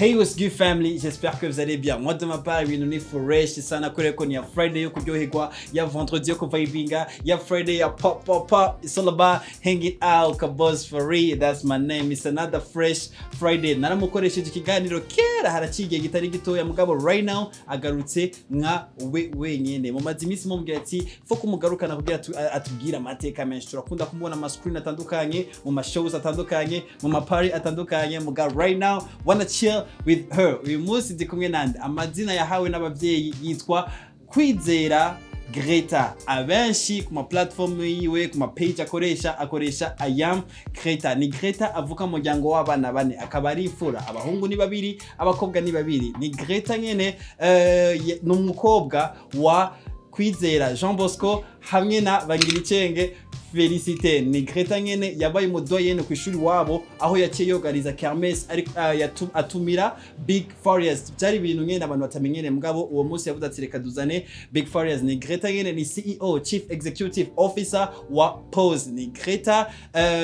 Hey, what's good family? J'espère que vous allez bien. Moi de ma part, ibintu ni fresh sana kureko ni ya Friday yo kuryoherwa, ya vendredi yo kuvibinga, ya Friday ya pop. It's all about hanging out, kabos for real. That's my name. It's another fresh Friday. Naramukoresheje ikiganiro kera haraciye gitari gitoya mugabo right now agarutse nka wenyene. Mu mazimisi mumbwira ati fo kumugarukana kugira atubwira amateka menshi. Turakunda kumubona ama screen atandukanye, mu ma shows atandukanye, mu ma party atandukanye. Mugabo right now wanna chill with her. Uyu munsi ndi kumwe nande amazina yahawe n'abavyeyi yitwa Kwizera Gretha. Abenshi ku ma platform yiwe ku ma page akoresha I am Gretha. Ni Gretha avuka mu muryango w'abana bane, akaba ari imfura, abahungu ni babiri, abakobwa ni babiri. Ni Gretha nyene n'umukobwa wa Kwizera Jean Bosco hamwe na Bangiricenge Felicite. Ni Gretha nyene yabaye umudoyene ku ishuri wabo aho yaciye yogariza kermesse ari atumira Big Farious. Byari ibintu nyene abantu batamenyene mugabo uwo munsi yavuze ati reka duzane Big Farious. Ni Gretha nyene ni CEO Chief Executive Officer wa Pose. Ni Gretha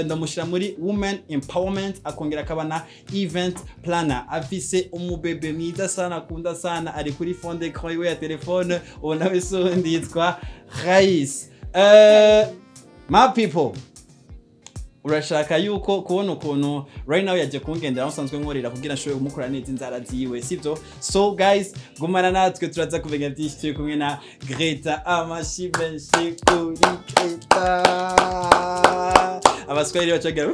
ndamushira muri Women Empowerment, akongera akabana event planner. Afise umubebe mwiza sana, akunda sana, ari kuri fond d'écran yiwe ya telefone ubona wese ndi yitwa Rais. My people, urashaka yuko kubona ukuntu right now yaje kungendera asanzwe nkorera kugira nshoye kumukora neza inzara ziwe, sivyo? So guys, gumana natwe turaza kuvenga byinshi turi kumwe na Gretha. Amashibenshi kuri Gretha abaswahili bacagira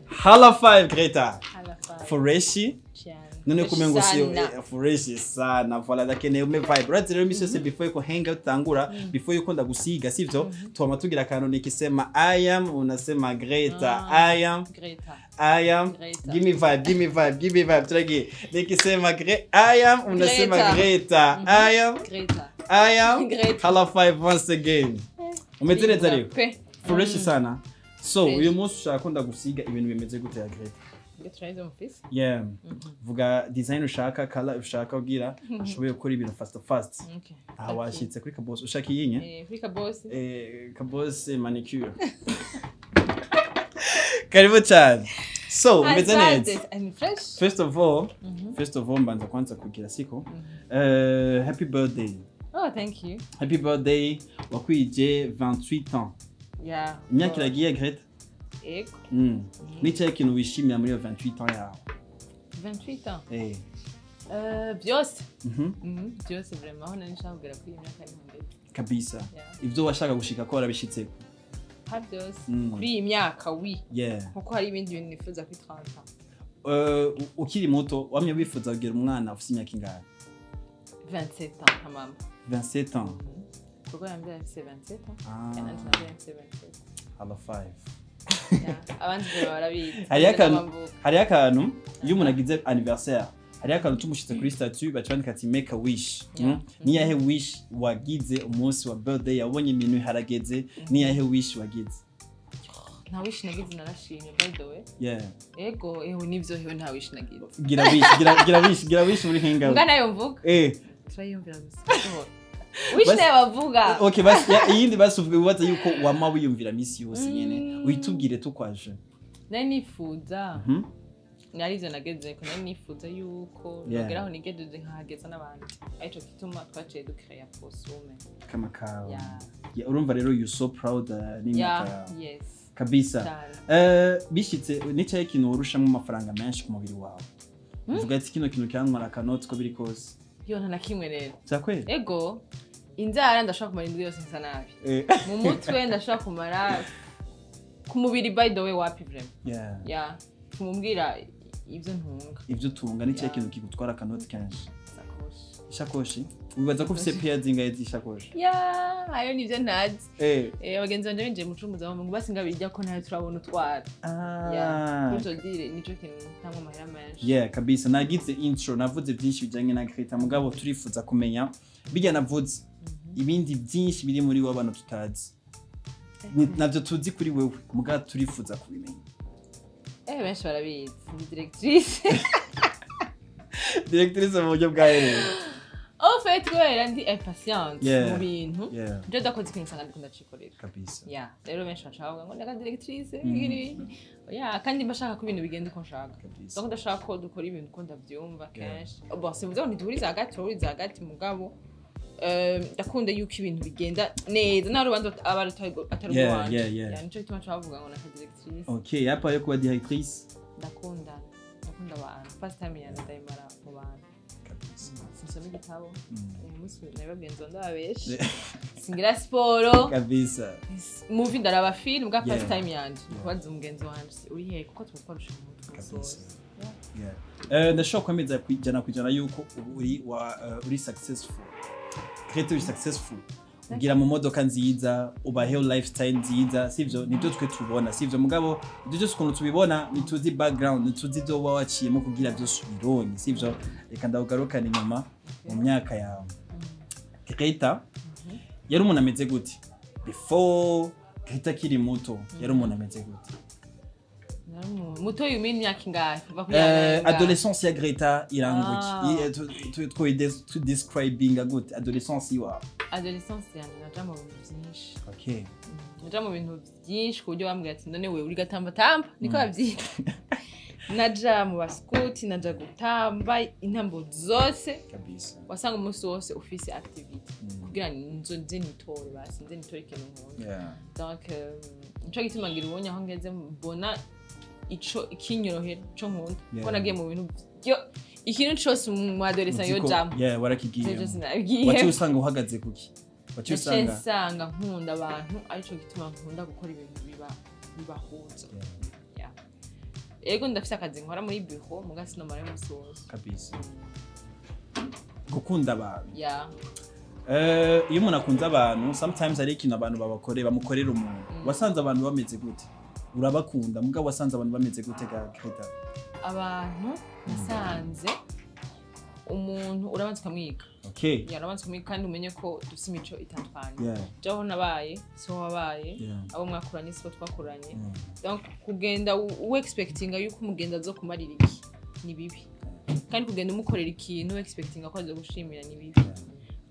Hala 5 Gretha. Hala 5 Freshi none kumengo sio fresh sana voila dakene ume vibe right rero mise before yuko hangout tangura before yuko ndagusiga sivyo twama tugira kanone kisema I am unasema Gretha. I am give me vibe turagi nikisema I am unasema Gretha. I am Hala 5 once again umeteleza leo fresh sana. So uyu munsi ushaka ndagusiga ibintu bimeze gute ya Gretha? Yeah. Vuga design ushaka, color ushaka ugira shoboye gukora ibintu fast. Okay. Ah, washitse kuri kabos ushaka yinye? Kuri kabos. Kabos manicure. Karibu cyane. So, umeze neza. I'm fresh. First of all mbanza kwanza kugira siko. Happy birthday. Oh, thank you. Happy birthday. Wakwije 28 ans. Yeah. Imyaka iragiye Gretha? Ego. Nicaye kintu wishimira muri 28 ans yawe? 28 ans? Vyose. Vyose vraiment aho nari nshaka kugera kuri imyaka y'inkombe. Kabisa. Ivyo washaka gushika ko warabishitse. Byose. Kuri iyi myaka Yeah. Kuko hari ibindi bintu nifuza kuri 30 ans. Ukiri muto wamye wifuza kugira umwana ufite imyaka ingahe? 27 ans mama. 27 ans. Pourquoi yambye afite 27 ans? Yana ntabye afite 27. Hala 5. Abandi barabizi. Hari akantu iyo umuntu agize anniversaire, hari akantu tumushitse kuri statut bacandika ati make a wish. Ni yahe wish wagize umunsi wa birthday yabonye ibintu harageze? Ni yahe wish wagize? Nta wish nagize narashimye by the way. Yeah. Ego nivyo hewe nta wish nagize. Gira wish muri hangout. Ngana yo mvuga? Turayumvira gusa. Wish bavuga. Okay, basi yindi basuvuga bibaza yuko wama wiyumvira misi yose nyene. Uyitubwire tukwaje. Nari nifuza. Narizo nageze ko nari nifuza yuko nogeraho nigedeze nkahageza n'abandi. Aico kituma twaciye ducrea posume. Kama kawa. Yeah, urumva rero you so proud n'imyaka. Yes. Kabisa. Bishitse nicaye kintu urushamwe amafaranga menshi ku mubiri wawe. Uvuga ati kintu cyantwara kanoti ko biri kose. Yo nta nakimwe rero. Zakwe? Ego. Inzara ndashaka kumara indwi yose nsa nabi. Mu mutwe ndashaka kumara ku mubiri by the way wapi vraiment. Yeah. Kumumbwira ivyo ntunga. Ivyo tunga ni kintu kigutwara kanoti kenshi. Ishakoshi. Ubibaza ko ufise pair zingahe z'ishakoshi? Yeah, ayo nivyo ntazi. Abagenzi banje binje mu cumuza bamwe ngo basi ngabirya ko nayo turabona utwara. Yeah. Kuko dire nico kintu ntamwe amahera menshi. Yeah, kabisa. Nagize intro navuze byinshi bijanye na Gretha mugabo turifuza kumenya bijya navuze ibindi byinshi biri muri wowe abantu tutazi. Navyo tuzi kuri wewe mugabo turifuza kubimenya. Benshi barabizi. Ni directrice. Directrice mu buryo bwa rero. En fait, kubera ndi impatient mu bintu. Je ndakoze ikintu nsanga ndikunda cikorera. Kabisa. Yeah, rero benshi bacavuga ngo ndaka directrice ngiri. Yeah, kandi mbashaka ko ibintu bigenda uko nshaka. Donc ndashaka ko dukora ibintu uko ndavyumva kenshi. Bon, c'est vous ntituriza hagati mugabo ndakunda yuko ibintu bigenda neza nta rubanza atari rwanje. Yeah, nico gituma cavuga ngo ndaka directrice. Okay, hapa yo kuba directrice. Ndakunda abantu. First time yanjye ndayimara mu bantu. Sinsoma igitabo umunsi nababwiye ndababeshe singira siporo kabisa movie ndaraba film bwa first time yanje kubaza umugenzi wanje uri he kuko tumukoresha mu kabisa ndashaka kwemeza kwijana yuko uri successful creative successful ugira mu modoka nziza ubaheho lifestyle nziza sivyo nibyo twe tubona sivyo mugabo ibyo byose ukuntu tubibona nituzi background nituzi ibyo waciyemo kugira byose ubironye sivyo reka ndagarukana inyuma mu myaka yawe Gretha yari umuntu ameze gute before Gretha kiri muto yari umuntu ameze gute muto yumini myaka ingahe adolescence ya Gretha iranguki to describing a good adolescence iwa adolescence yanjye naja mu bintu byinshi okay naja mu bintu byinshi ku buryo bambwira ati none wewe uri gatamba niko bavyita naja mu baskuti naja gutamba intambo zose kabisa wasanga umunsi wose ufise activity kugira nzo nze nitore basi nze nitore ikintu nkunda donc nico gituma ngira ubonye aho ngeze mbona ico ikinyorohera cyo nkunda ko nagiye mu bintu byo ikintu cyose mu adolescent yo jam warakigiye wacu usanga uhagaze kuki wacu usanga nkunda abantu arico gituma nkunda gukora ibintu bibahuza ego ndafise akazi nkora muri bureau mugasi no mare musozo kabisa gukunda abantu iyo umuntu akunze abantu sometimes ari ikintu abantu bamukorera umuntu wasanze abantu bameze gute urabakunda mugabo wasanze abantu bameze gute Gretha abantu nasanze umuntu urabanza kumwiga okay yarabanza kumwiga kandi umenye ko dufite imico itandukanye jaho nabaye so wabaye abo mwakuranye so twakuranye donc kugenda u expectinga yuko umugenda zo kumarira iki ni bibi kandi kugenda umukorera ikintu expectinga ko azo gushimira ni bibi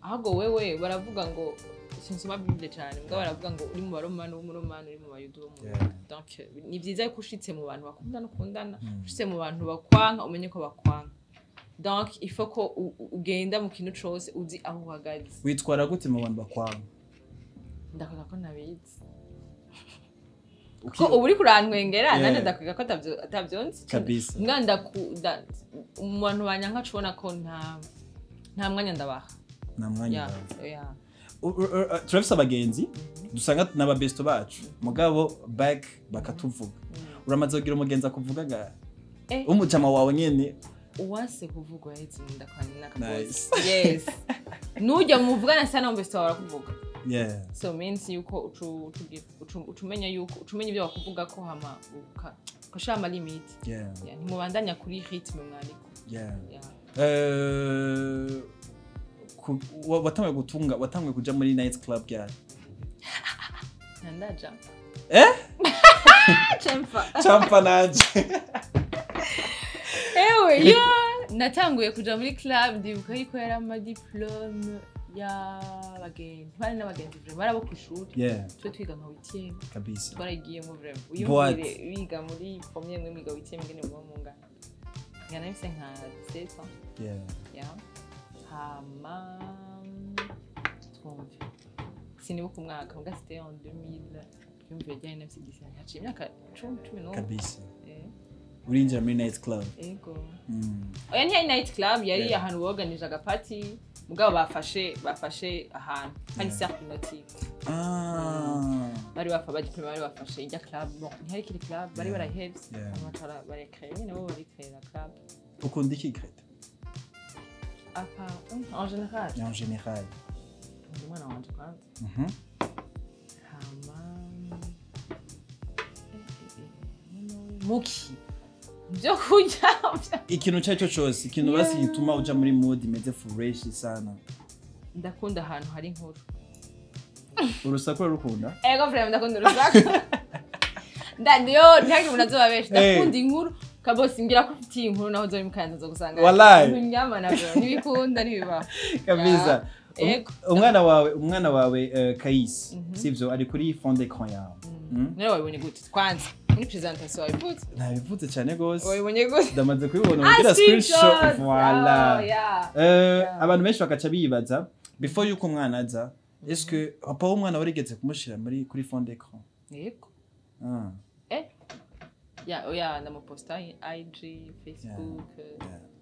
ahubwo wewe baravuga ngo sinsoma Bible cyane mbwa baravuga ngo uri mu baromano w'umuromano uri mu bayudu donc ni byiza ko ushitse mu bantu bakundana ushitse mu bantu bakwanka umenye ko bakwanka donc il faut ko ugenda mu kintu cyose uzi aho uhagaze witwara gute mu bantu bakwanka ndakora ko nabizi ko uburi kurantwengera nande ndakwiga ko atavyonzi kabisa mwanda mu bantu banyanka cubona ko nta mwanya ndabaha nta mwanya turafise abagenzi dusanga n'ababesto bacu mugabo back bakatuvuga uramaze kugira umugenzi akuvugaga umujama wawe nyene uwase kuvugwa yetse ndakwani nakabozi yes nujya muvugana sana umbesto wawe kuvuga so means yuko ucumenya yuko ucumenya ibyo bakuvuga ko hama ukashama limit ntimubandanya kuri rythme mwariko watanguye kuja muri night club ryari nandaja champa naje ewe yo natanguye kuja muri club ndibuka yuko yari ama diplome y'abagenzi bari n'abagenzi vraiment barabo ku ishuri twe twiga nka 8e kabisa twaragiye mu vraiment uyumvire biga muri premier mwe mwiga 8e ngene mu ngana ngana nifise nka 7 hama twumve sinibuka umwaka mbwa c'était en 2000 yumvire ryari nafise gisana haciye imyaka 10 kabisa urinjira muri night club ego oya ni night club yari ahantu boganije agapati mugabo bafashe ahantu kandi cercle nautique bari bafashe bari bafashe ijya club bon ntihari kiri club bari barahevye amatara bari créer nyine bo bari créer la club ukunda iki Gretha en général en général umwana wanje kwanza muki byo kurya ikintu cyacho cyose ikintu basi gituma uja muri mood imeze fresh sana ndakunda ahantu hari inkuru urusaku rukunda ego vraiment ndakunda urusaku ndandiyo ntihagire umuntu azoba benshi ndakunda inkuru kabosi ngira ko ufitiye inkuru naho zari mukanza zo gusanga wallahi imyama nabyo nibikunda nibiba kabisa umwana wawe Kayis sivyo ari kuri fond d'écran yawe nero wabonye gute kwanza muri presentation wabivutse nabivutse cyane gose wabonye gute ndamaze kubibona ugira screenshot voilà abantu benshi bakaca bibaza before yuko umwana aza est-ce que papa w'umwana warigeze kumushira muri kuri fond d'écran yego ya ndamuposta IG Facebook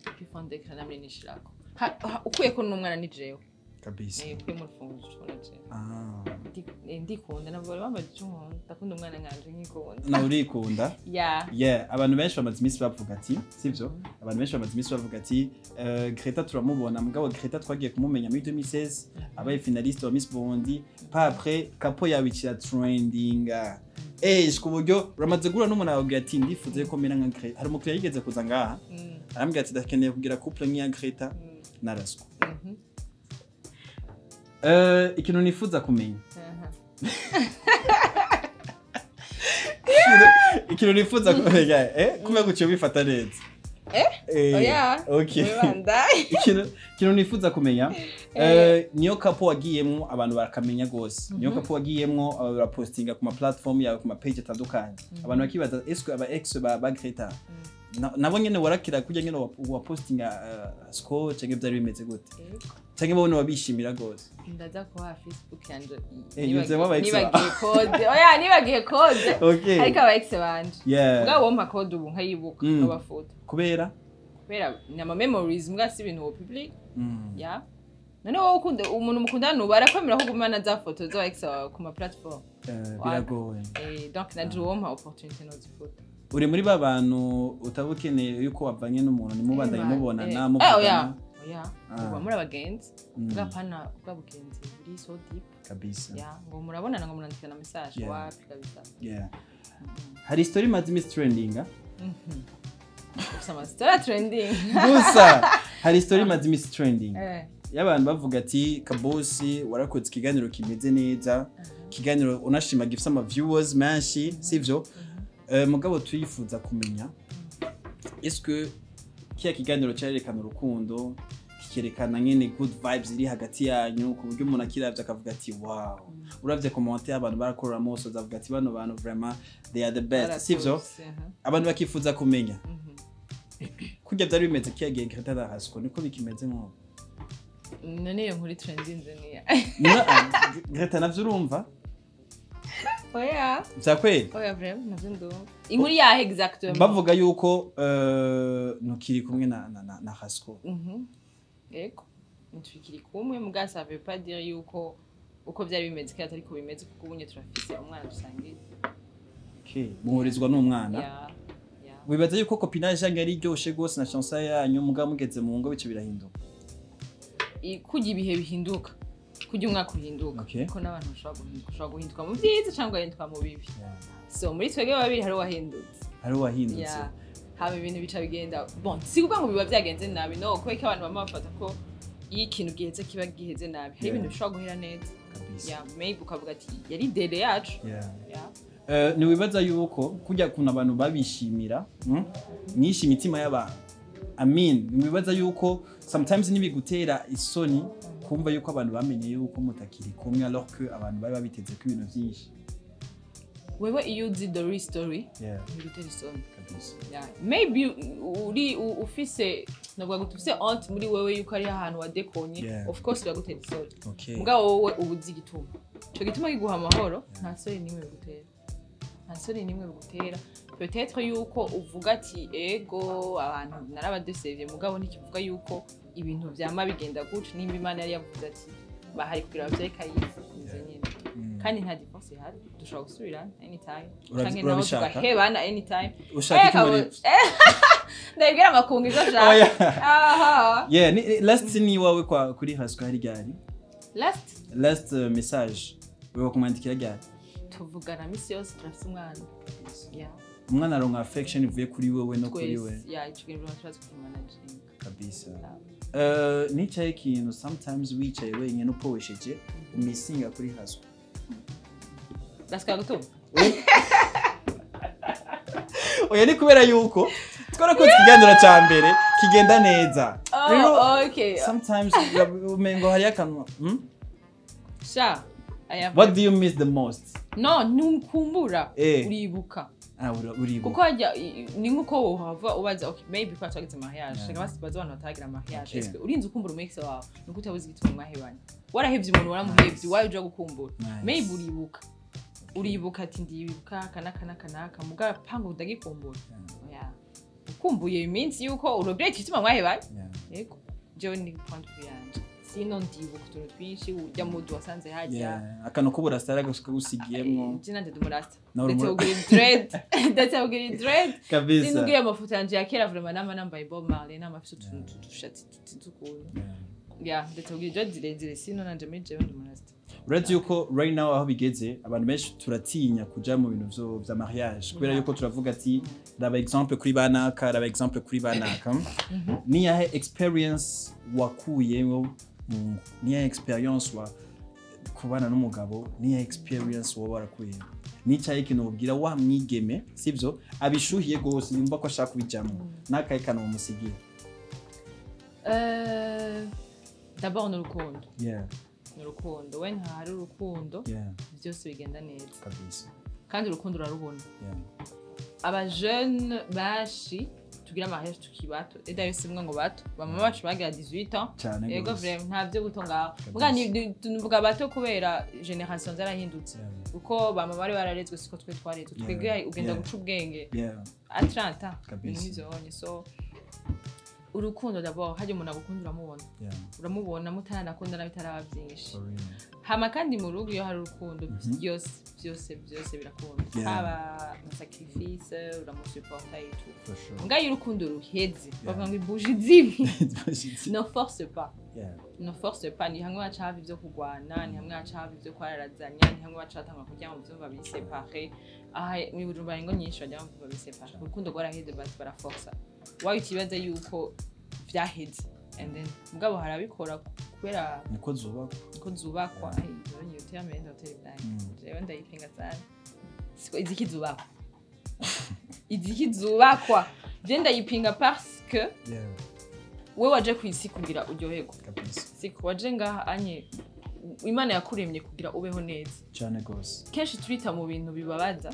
kuri fond d'écran namwe nishirako ukuye ko n'umwana ni jewe kabisa kuri muri fond ndikunda nabo bambaye cy'umuhondo ndakunda umwana nkanje nkikunda na urikunda yeah abantu benshi bamaze imisi bavuga ati sivyo abantu benshi bamaze imisi bavuga ati Gretha turamubona mugabo Gretha twagiye kumumenya muri 2016 abaye finaliste wa Miss Burundi pas après capo yabikira trending ku buryo uramaze gura n'umuntu avuga ati ndifuze ko mera nka Gretha hari umukiriya yigeze kuza ngaha arambwira ati ndakeneye kugira couple nk'iya Gretha naraswa ikintu nifuza kumenya ikintu nifuza kumenya kumenya gucyo bifata neza okay ikintu nifuza kumenya niyo kapo wagiyemwo abantu barakamenya gose niyo kapo wagiyemwo barapostinga ku ma platform yawe ku ma page atandukanye abantu bakibaza est-ce aba ex ba Gretha nabo nyene warakira kujya nyene wa postinga score cyangwa byari bimeze gute cyangwa babone wabishimira gose ndaza ko ha Facebook yanje nibagiye code nibagiye code ariko aba ex banje ubwo wompa code ubu nkayibuka abafoto kubera nyama memories mbwa si ibintu public none wowe ukunda umuntu mukundana barakwemera ko gumana za foto zo ex ku ma platform biragoye donc naje wompa opportunity no zifoto uri muri babantu utabukeneye yuko wavanye n'umuntu nimubandanye mubona namuvugana uba muri abagenzi bwapana bwabugenzi buri so deep kabisa ngo murabonana ngo murandikana message wapi kabisa hari story mazimi trending usama story trending gusa hari story mazimi trending y'abantu bavuga ati kabosi warakoze ikiganiro kimeze neza ikiganiro unashima gifite ama viewers menshi sivyo mugabo tuyifuza kumenya est-ce que kiya kiganiro cyarerekana urukundo kikerekana nyene good vibes iri hagati yanyu ku buryo umuntu akiravye akavuga ati wow uravye commenter abantu barakora moso zavuga ati bano bantu vraiment they are the best sivyo abantu bakifuza kumenya kujya byari bimeze kiyagiye Gretha Rahasco niko bikimeze nko none yo nkuri trending niya Gretha navyo urumva oya zakweli vraiment navyo ndo inkuri ya exactement bavuga yuko nukiri kumwe na Rahasco eko ntukiri kumwe muga ça veut pas dire yuko uko byari bimeze kandi ariko bimeze kuko ubunye turafise umwana dusangiye muhurizwa n'umwana wibaza yuko copinage yange ari ryoshe gose na chance yanyu muga mugeze mu ngo bice birahinduka kujya ibihe bihinduka kujya umwaka uhinduka kuko n'abantu bashobora guhinduka mu byiza cyangwa guhinduka mu bibi so muri twege babiri hari wahindutse haba ibintu bica bigenda bon si kuvuga ngo biba byagenze nabi no kuko abantu bama bafata ko iyo ikintu giheze kiba giheze nabi hari ibintu bishobora guhera neza maybe ukavuga ati yari dede yacu ni wibaza yuko kujya kuna abantu babishimira nyinshi imitima y'abantu ni wibaza yuko sometimes nibigutera isoni kumva yuko abantu bamenye yuko mutakiri kumwe alors que abantu bari babiteze ko ibintu byinshi wewe iyo uzi the real story bigutera isoni maybe uri ufise nabwo gutufise aunt muri wewe yuko ari ahantu wadekonye of course biragutera isoni mugabo wowe ubuzi gituma cyo gituma kiguha amahoro nta soni nimwe bigutera peut-être yuko uvuga ati ego abantu narabadesevye mugabo ntikivuga yuko ibintu byama bigenda gutyo nimba Imana yari yavuze ati bahari kugira bavye kayifunze nyine kandi nta divorce ihari dushobora gusubira anytime canke naho tugahebana anytime ushaka ndabwira amakungu izo shaka last ni wawe kwa kuri Rahasco hari gari last message wewe kumwandikira gari tuvugana misi yose turafise umwana umwana aronka affection ivuye kuri wewe no kuri we ikintu turazi kumanaging kabisa nicaye ikintu sometimes wicaye wenyine upowesheje umisinga kuri Rahasco Raska gutu oya ni kubera yuko twarakoze ikiganiro ca mbere kigenda neza okay sometimes umengo hari akanwa sha what do you miss the most no ntukumbura uribuka uribuka kuko hajya ni nkuko uhava ubaza okay maybe kwa twagize mariage shaka basibaza abantu batagira mariage est urinze ukumbura umekse wawe nuko utabuze igituma mwahebanye warahevye umuntu waramuhevye waje uja gukumbura maybe uribuka ati ndibuka kanaka muga pango udagikumbura ukumbuye iminsi yuko uregret igituma mwahebanye yego je ni point yanje sino ndibuka utuntu twinshi ujya mu wasanze hajya akantu kubura stara gusigiyemo jina ndende murasta ndetse ugira dread kabisa sinugira amafoto yanje ya kera vraiment nambaye Bob Marley n'amafite utuntu tudushati tutukuru ndetse ugira dread zirezire sino nanje muri jewe ndi murasta uretse yuko right now aho bigeze abantu benshi turatinya kuja mu bintu vya mariage kubera yuko turavuga ati raba exemple kuri banaka raba exemple kuri banaka ni yahe experience wakuyemo ni yahe experience wa kubana n'umugabo ni yahe experience wowe warakuyemo ni cyahe kintu ubwira wa mwigeme sivyo abishuhiye gose yumva ko ashaka kubijamo nakaye kana umusigiye d'abord n'urukundo urukundo when hari urukundo byose bigenda neza kabisa kandi urukundo urarubona aba jeune bashi tugira mariage tukibato d'ailleurs simwe ngo bato bamama bacu bagira 18 ans yego vraiment ntavyo gutonga muga ni tuvuga bato kubera generation zarahindutse uko bamama bari bararezwe siko twe twarezwe twege ugenda guca ubwenge a 30 nizo so urukundo d'abord haje umuntu agukunda uramubona mutanakunda nabitaraba byinshi hama kandi mu rugo iyo hari urukundo byose birakunda haba sacrifice uramusupporta et tout ngaye urukundo ruheze bavuga ngo ibuji zibi no force pas ni hamwe bacava ivyo kugwana ni hamwe bacava ivyo kwararazanya ni hamwe bacatanga kujya mu vyumva bisepare aha mu Bujumbura ngo nyinshi bajya mu vyumva bisepare urukundo rwaraheze bara force wayo kibaza yuko vyaheze and then mugabo harabikora kubera niko zubakwa iyo tiyamenda hotel blank jewe ndayipinga cyane siko izikizubakwa je ndayipinga parce que we waje kwisi kugira uryohego kabisa siko waje ngaha anye Imana yakuremye kugira ubeho neza cyane gose kenshi turita mu bintu bibabaza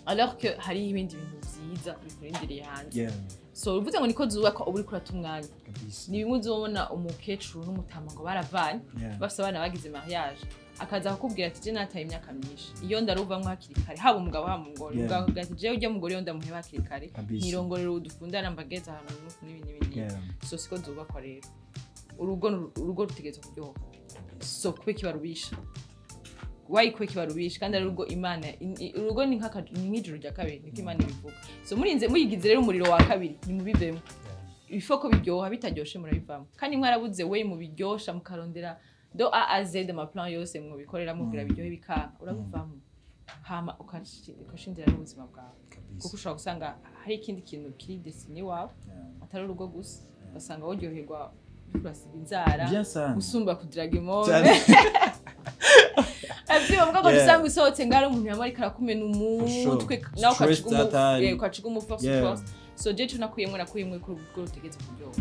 alors que hari ibindi bintu byiza bikurindiriye hanze so uvuze ngo niko zubakwa uburi kurata umwanya ni bimwe uzobona umukecuru n'umutama ngo baravanye bafite abana bagize mariage akaza akubwira ati je nataye imyaka myinshi iyo ndaruvamwe hakiri kare haba umugabo ha mungore ubwo ati je ujya mugore yo ndamuheba hakiri kare nirongorero udukundana mbageza ahantu n'ibindi so siko zubakwa rero urugo rutegeza kuryoha so kubeki barubisha wayikwe kibarubisha kandi ari urugo Imana urugo ni nk'ijuru rya kabiri niko Imana ibivuga so murinze muyigize rero umuriro wa kabiri ni mubivemo ifoko biryoha bitaryoshe murabivamo kandi mwarabuze we mu biryosha mukarondera do a z ma plan yose mu bikorera mubwira biryohe bikanga urabivamo hama ukashindira n'ubuzima bwawe kuko ushobora gusanga hari ikindi kintu kiri destiny wawe atari urugo gusa basanga woryoherwa kurasiga inzara gusumba kudraga imone Abyo mbwa ko dusanga isohotse ngara umuntu yamari karakumena umutwe naho kacigumu force so je tunakuyemwe ku rugo rutegetse kuryoha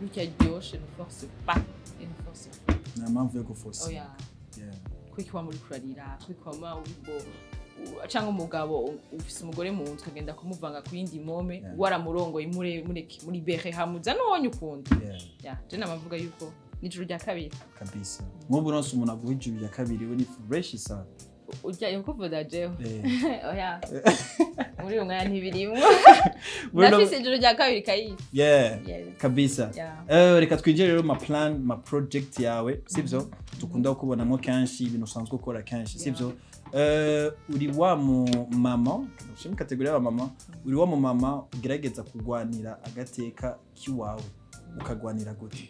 bitya ryoshe no force pas une force na mpamvu yo guforce kwikwa muri kurarira kwikwa ma ubwo cyangwa umugabo ufise umugore mu nzu kagenda kumuvanga ku yindi mome waramurongoye muri bere hamuza nonye ukunda je namavuga yuko nijuru rya kabiri kabisa nk'ubu ronse umuntu avuga ijuru rya kabiri we ni fresh sana ujya kuvuga jewe oya muri umwana ntibirimwo nafise ijuru rya kabiri kayi kabisa reka twinjire rero ma project yawe sivyo dukunda kubonamo kanshi ibintu usanzwe ukora kanshi sivyo uri wa mu mama ushimye kategori ya mama uri wa mu mama ugerageza kugwanira agateka kiwawe ukagwanira gute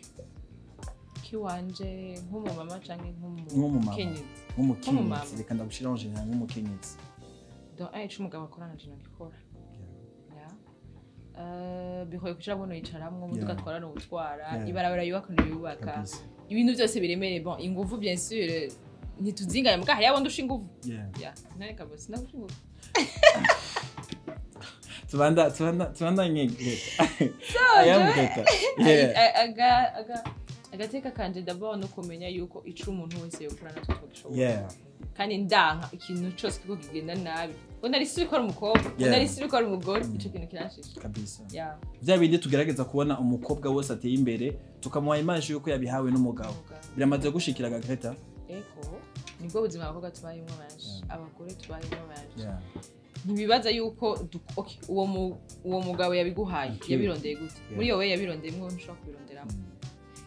wanje nk'umumama canke nk'umukenyezi reka ndagushiraho nje nk'umukenyezi donc ayica umugabo akorana je nabikora bihoye kugira bono yicaramwe umuduga atwarana ubutwara ibarabara yubaka n'ibubaka ibintu byose biremereye bon ingufu bien sûr ntituzinganya mugaha yabo ndusha ingufu none kabose ndusha ingufu tubandanye Gretha. I am Gretha. Yeah. agateka kanje d'abord no kumenya yuko ico umuntu wese yokora natwe twogishobora. Kandi ndanka ikintu cyose kiko kigenda nabi. Ngo nari siri ko ari umukobwa, nari siri ko ari umugore, ico kintu kiranshije. Kabisa. Vya bindi tugerageza kubona umukobwa wose ateye imbere, tukamuha image yuko yabihawe n'umugabo. Biramaze gushikira Gretha. Eko, nibwo buzima abakobwa tubayemo benshi, abagore tubayemo benshi. Ntibibaza yuko okay, uwo mugabo yabiguhaye, yabirondeye gute? Muri yowe yabirondeyemo nshaka kubironderamo.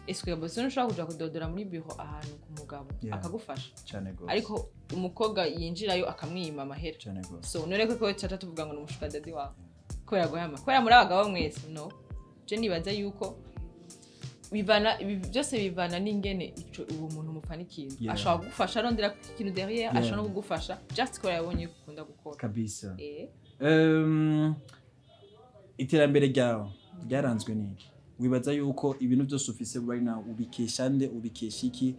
Eske bose nshaka kuja kudodora muri bureau ahantu ku mugabo akagufasha cyane gose ariko umukobwa yinjirayo akamwima amahera cyane gose so none ko cyata tuvuga ngo numushuka dadi wawe ko yagoyama ko muri abagabo mwese no je nibaza yuko bivana byose bivana n'ingene ico uwo muntu mufanikiye ashaka kugufasha arondera ikintu derrière ashaka no kugufasha just ko yabonye kukunda gukora kabisa iterambere ryawe ryaranzwe n'iki wibaza yuko ibintu byose ufise right now ubikesha nde ubikesha iki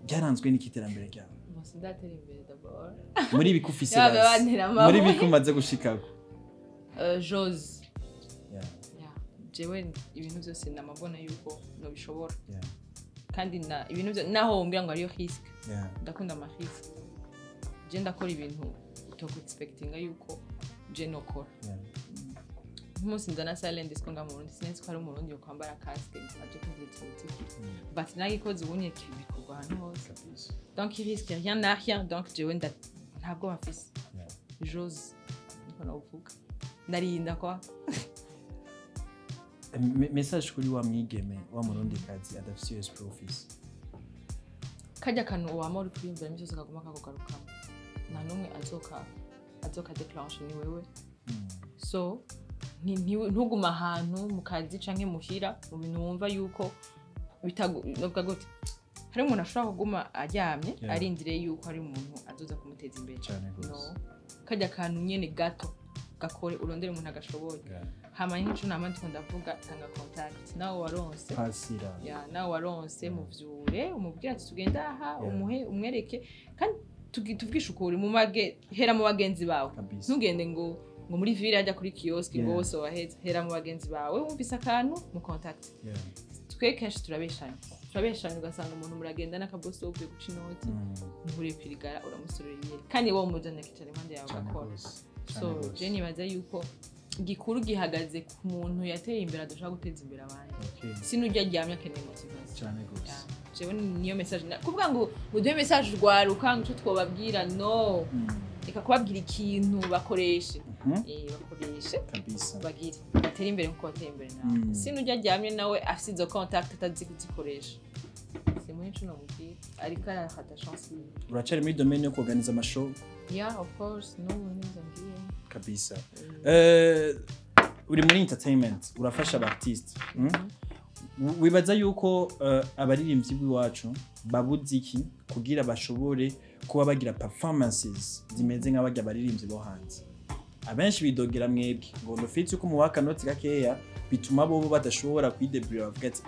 byaranzwe n'ikiterambere ryawe bose ndatera imbere d'abord muri bikufise muri bikumaze gushikako Jose jewe ibintu byose namabona yuko no bishobora kandi na ibintu naho umbira ngo ariyo risk ndakunda ama risk je ndakora ibintu to expectinga yuko je nokora Musi ndana silent diskonga murundi sinzi ko ari umurundi yo kwambara casque aje kuvuga but nagikoze ubunye kibikugwa hano hose donc il risque rien n'a rien donc je wenda ntabwo bafise Jose niko uvuga ndarinda kwa message kuri wa mwigeme wa murundi kazi adafise US profis kajya kanu wa muri kwiyumvira cyose kaguma kakugarukamo nta numwe azoka declenche ni wewe so ntuguma ahantu mu kazi canke muhira mu bintu wumva yuko bitagoga gute hari umuntu ashobora kuguma aryamye arindire yuko ari umuntu azoza kumuteza imbere no kajya kantu nyene gato gakore urondere umuntu agashoboye hama nk'ico namandi ko ndavuga tanga contact nawe waronse pasira nawe waronse muvyure umubwira ati tugenda aha umuhe umwereke kandi tuvugisha ukuri mu hera mu bagenzi bawe ntugende ngo muri ville ajya kuri kiosk ngo wose waheze hera mu bagenzi bawe wumvise akantu mu contact twe kenshi turabeshanya ugasanga umuntu muragenda n'akabosi wo guca inoti nkure kwirigara uramusorera kandi wowe umujana kicare impande yawe akora so je nibaza yuko gikuru gihagaze ku muntu yateye imbere adashaka guteza imbere abandi sinujya aryamye akeneye motivation cyane gose jewe niyo message kuvuga ngo uduhe message rwaruka ngo twobabwira no reka kubabwira ikintu bakoreshe bakoreshe kabisa bagire batera imbere nko batera imbere nawe sinujya aryamye nawe afite izo contact atazikoresha simwe cyo namubwira ariko arahata chance uracari muri domaine yo organize amashow of course no nizangiye kabisa uri muri entertainment urafasha abartiste wibaza yuko abaririmbyi b'iwacu babuze iki kugira bashobore kuba bagira performances zimeze nk'abajya abaririmbyi bo hanze abenshi bidogera mwebwe ngo nufite uko muwaka noti gakeya bituma bo badashobora kwidebura bavuga ati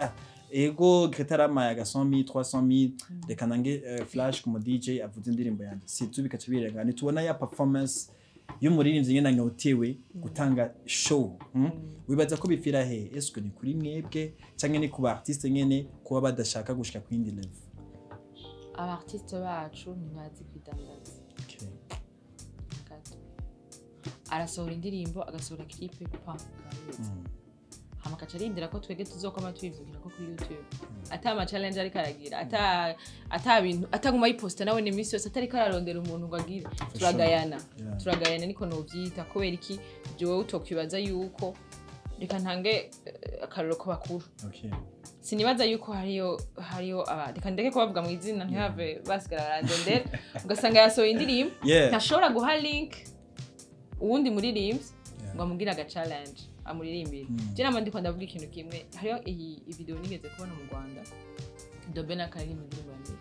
ego Gretha rama ya 100,000 300,000 reka nange flash ku DJ avuze indirimbo yanjye situbika tubirega ni tubona ya performance y'umuririmbyi nyene nyotewe gutanga show wibaza ko bifira he eske ni kuri mwebwe canke ni ku artiste nyene kuba badashaka gushika ku indi level abartiste bacu ntibazi kwidandaza arasohora indirimbo agasohora clip hama kacarindira ko twege tuzokoma twivugira ko kuri YouTube atama challenge ari karagira ata bintu ataguma yiposta nawe ni misi yose atari kararondera umuntu ngo agire turagayana niko no vyita kubera iki jewe utokwibaza yuko reka ntange akarero ko bakuru sinibaza yuko hariyo reka ndeke ko bavuga mu izina ntihave basigara barandondera ugasanga yasohoye indirimbo ntashobora guha link uwundi muririmbyi ngo amubwire aga challenge amuririmbire je namandi ko ndavuga ikintu kimwe hariyo iyi video nigeze kubona mu Rwanda Dobena karirimba indirimbo ya Niki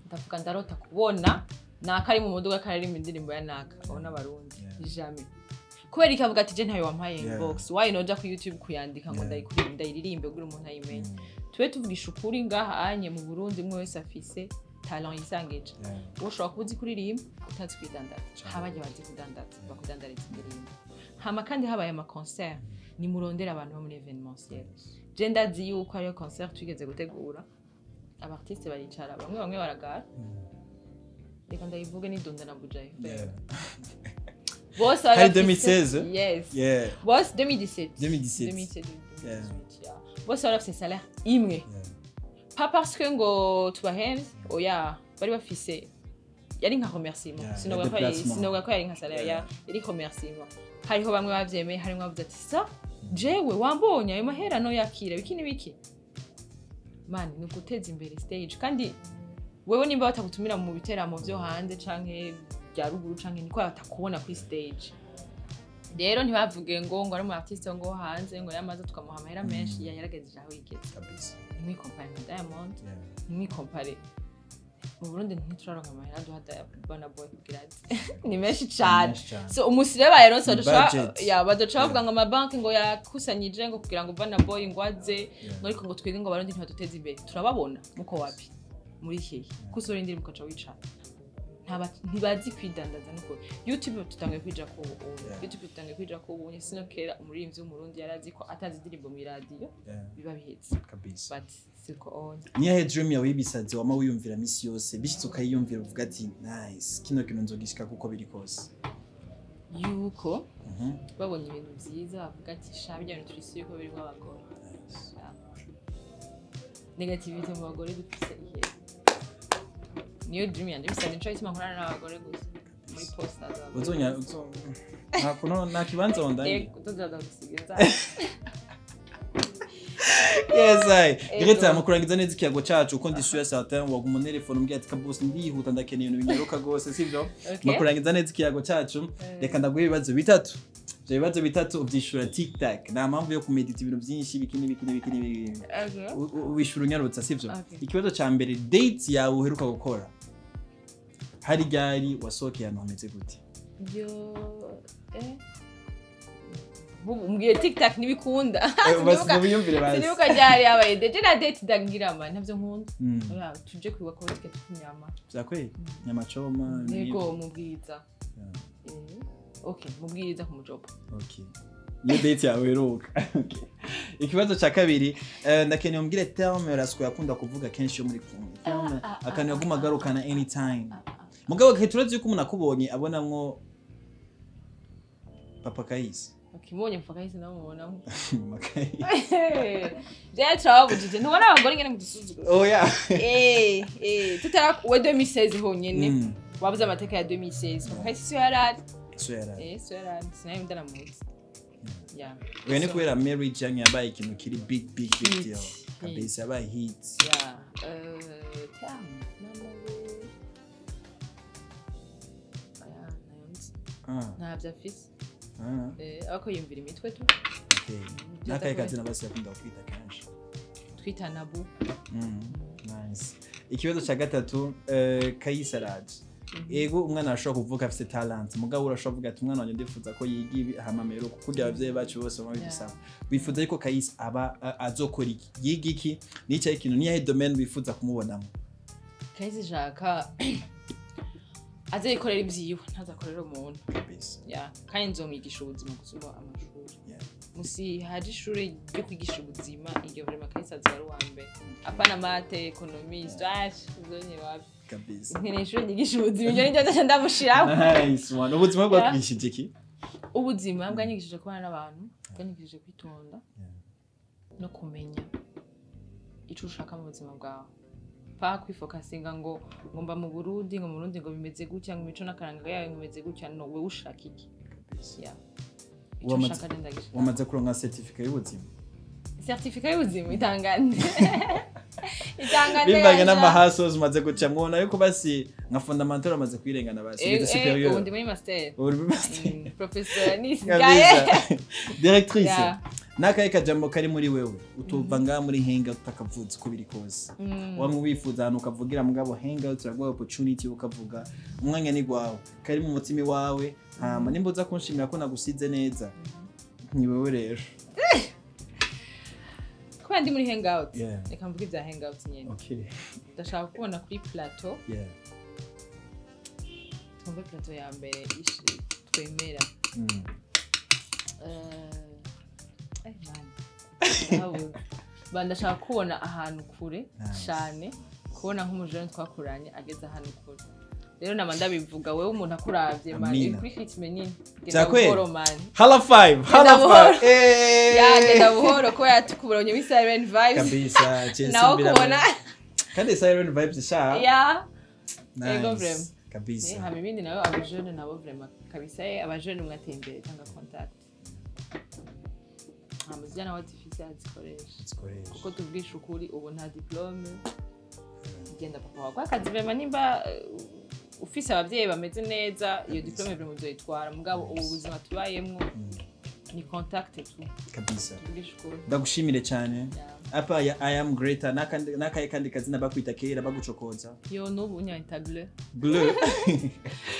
ndavuga ndarota kubona nakari mu modoka karirimba indirimbo ya Naka abona abarundi jamais kubera ikavuga ati je ntayo wampaye inbox why noja ku YouTube kuyandika ngo ndayiririmbe gura umuntu ayimenye twe tuvugisha ukuri ngaha anye mu Burundi mwe wese afise talent yisangije ushobora kuzi kuririmba utazi kwidandaza habaje bazi kudandaza bakudandariza indirimbo hama kandi habaye ama concert ni murondera abantu bo muri evenementiel je ndazi yuko ariyo concert twigeze gutegura abartiste baricara bamwe baragara reka ndayivuge ni Donda na Bujaye Boss hari 2016 yes Boss 2017 Boss bafise salaire imwe pas parce que ngo tubahenze oya bari bafise yari nka remerciement sinoga ko yari nka salaire yari remerciement hariho bamwe bavyemeye harimo bavuze ati sa jewe wambonye ayo mahera no yakira biki man ni guteza imbere stage kandi wewe nimba batagutumira mu biteramo vyo hanze canke bya ruguru canke niko batakubona kuri stage rero ntibavuge ngo ari mu artiste ngo hanze ngo yamaze tukamuha amahera menshi yarageze aho yigeze kabisa ni compare na Diamond ni compare mu Burundi ntituraronka amahera duhada bana boy grade ni menshi cyane so umusire bayeronse badoca bavuga ngo amabanki ngo yakusanyije ngo kugira ngo bana boy ngwaze ariko ngo twige ngo abarundi ntibaduteze imbere turababona muko wapi muri hehe kusora indirimbo kaca wicara ntibazi kwidandaza nuko YouTube tutangiye kwija ko ubu sinokera umuririmbyi w'umurundi yarazi ko atazi indirimbo mu radio biba bihetse kabisa but siko on niye dream yawe ibisazi wama wiyumvira misi yose bishitse ukayiyumvira uvuga ati nice kino nzogishika kuko biri kose yuko babonye ibintu byiza bavuga ati shabijya ibintu turisiye ko birimo abagore negativity mu bagore dufise ihe niyo dream yanje bisanye cyo ituma nkorana n'abagore gusa muri posters uzonya nakuno nakibanza ondanye utozaza gusigaza yes Gretha mukurangiza neza ikiyago cacu uko ndisuye certain waguma telefone umbwiye ati kabose ndihuta ndakeneye ibintu binyaruka gose sivyo mukurangiza neza ikiyago cacu reka ndaguhe ibibazo bitatu ibibazo bitatu ubyishura TikTok na mpamvu yo kumedita ibintu byinshi bikini ubishura unyarutsa sivyo ikibazo ca mbere date yawe uheruka gukora hari ryari wasokeye ahantu hameze gute yo umbwiye TikTok nibikunda sinibuka ryari yabaye deje na date dangirama ntabyo nkunda tuje kwiba ko ticket kunyama byakwe nyama choma nego mubwiza okay mubwiriza ku mujobo okay niyo date yawe heruka okay ikibazo ca kabiri ndakeneye umbwire terme rasiko yakunda kuvuga kenshi yo muri kumwe terme akaniye guma garukana anytime mugabo keturazi yuko umuntu akubonye abonamwo papa Kayisi ukibonye papa Kayisi namubonamo Kayisi je twabujije ntubona abagore ngene mudusuzugura oya tutara we 2016 honyene wabuze amateka ya 2016 papa Kayisi yarari Suera sinayo ndaramuzi yeah wene kwera marriage yanyu yabaye ikintu kiri big deal kabisa yabaye hits yeah ntabyo afise ako yumvira imitwe tu nakaye kazina basi yakunda kwita kenshi twita nabu nice ikibazo ca gatatu Kayisi araje ego umwana ashobora kuvuga afite talent mugabo urashobora kuvuga ati umwana wanjye ndifuza ko yiga ibi hamamero kuko abavyeyi bacu bose baba bisaba bifuza ariko Kayisi aba azokora iki yiga iki n'icyo ikintu niye domain bifuza kumubonamo Kayisi jaka azikorera ibyiwe ntazakorera umuntu kandi nzomwigisha ubuzima gusumba amashuri musi haje ishuri ryo kwigisha ubuzima iryo buri Kayisi azari wa mbere apana mate economy slash uzonye wapi kabisa nkene ishuri nyigisha ubuzima ibyo nijye ndamushiraho nice one ubuzima bwakigishije iki ubuzima bwanyigishije kubana n'abantu bwanyigishije kwitonda no kumenya ico ushaka mu buzima bwawe pa kwifokasinga ngo ngomba mu Burundi ngo bimeze gutya ngo imico nakaranga yawe ngomeze gutya no we ushaka iki yeah wamaze kuronka certificate y'ubuzima itangane bimbaga n'amahasos umaze guca mwona yuko basi nka fundamental amaze kwirengana basi superieur undi muri master professeur Nisgaye directrice nakaye kajambo kari muri wewe utuva nga muri HangOut utakavuza uko biri kose wamwe wifuza hano ukavugira mugabo HangOut uraguha opportunity ukavuga umwanya ni gwawe kari mu mutima wawe hama nimboza kunshimira ko nagusize neza ni wewe rero ko ndi muri hangout reka mvuge bya hangout nyene okay ndashaka kubona kuri plateau tumve plateau ya mbere ishi twemera ndashaka kubona ahantu kure cyane kubona nk'umujene twakuranye ageze ahantu kure rero nama ndabivuga wewe umuntu akuravye mani kuri ritme nini genda buhoro mani hala 5 genda buhoro ko yatukubonye wi siren vibes kabisa nawo kubona kandi siren vibes sha ego vrem kabisa hama ibindi nayo abajene nabo vrem kabisa abajene mwateye imbere tanga contact amuzijana wa difficile azikoresha kuko tubwisha ukuri ubu nta diplome genda papa wako akazi vrem nimba ufise abavyeyi bameze neza iyo diplome vrem uzoyitwara mugabo ubu buzima tubayemwo ni contact tu kabisa ndagushimire cyane apa I am Gretha nakaye kandi kazina bakwita kera bagucokoza yo nubu nyanta gleu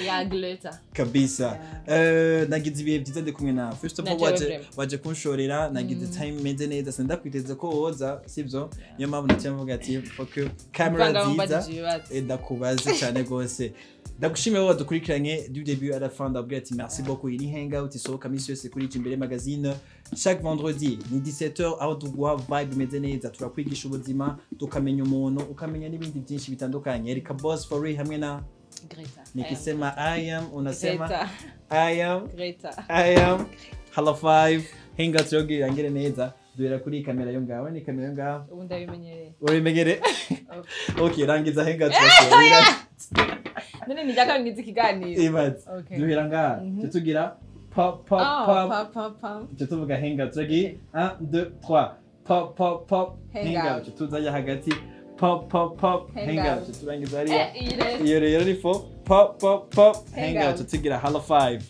ya Gretha kabisa nagize ibihe byiza ndi kumwe nawe first of all waje kunshorera nagize time meze neza senda kwiteza ko woza sivyo niyo mpamvu nacyamvuga ati fuck camera nziza ndakubaze cyane gose ndagushimiye wowe dukurikiranye du début à la fin d'Abgati merci beaucoup ini hangout isohoka misi yose kuri imbere magazine chaque vendredi ni 17h aho tugwa vibe meze neza turakwigisha ubuzima tukamenya umuntu ukamenya n'ibindi byinshi bitandukanye Erika boss for real hamwe na Gretha nikisema I am unasema I am Gretha I am hala 5 hangout yogi angere neza duhera kuri kamera yo ngawe ni kamera yo ngawe ubu ndabimenyereye urimenyere okay rangiza hangout none nijaka ngize ikiganiro ibaze duhera ngaha tutugira pop tuvuga hangout turagi 1 2 3 pop hangout tuzajya hagati pop hangout turangiza hariya iyo rero ni pop hangout tutugira hala 5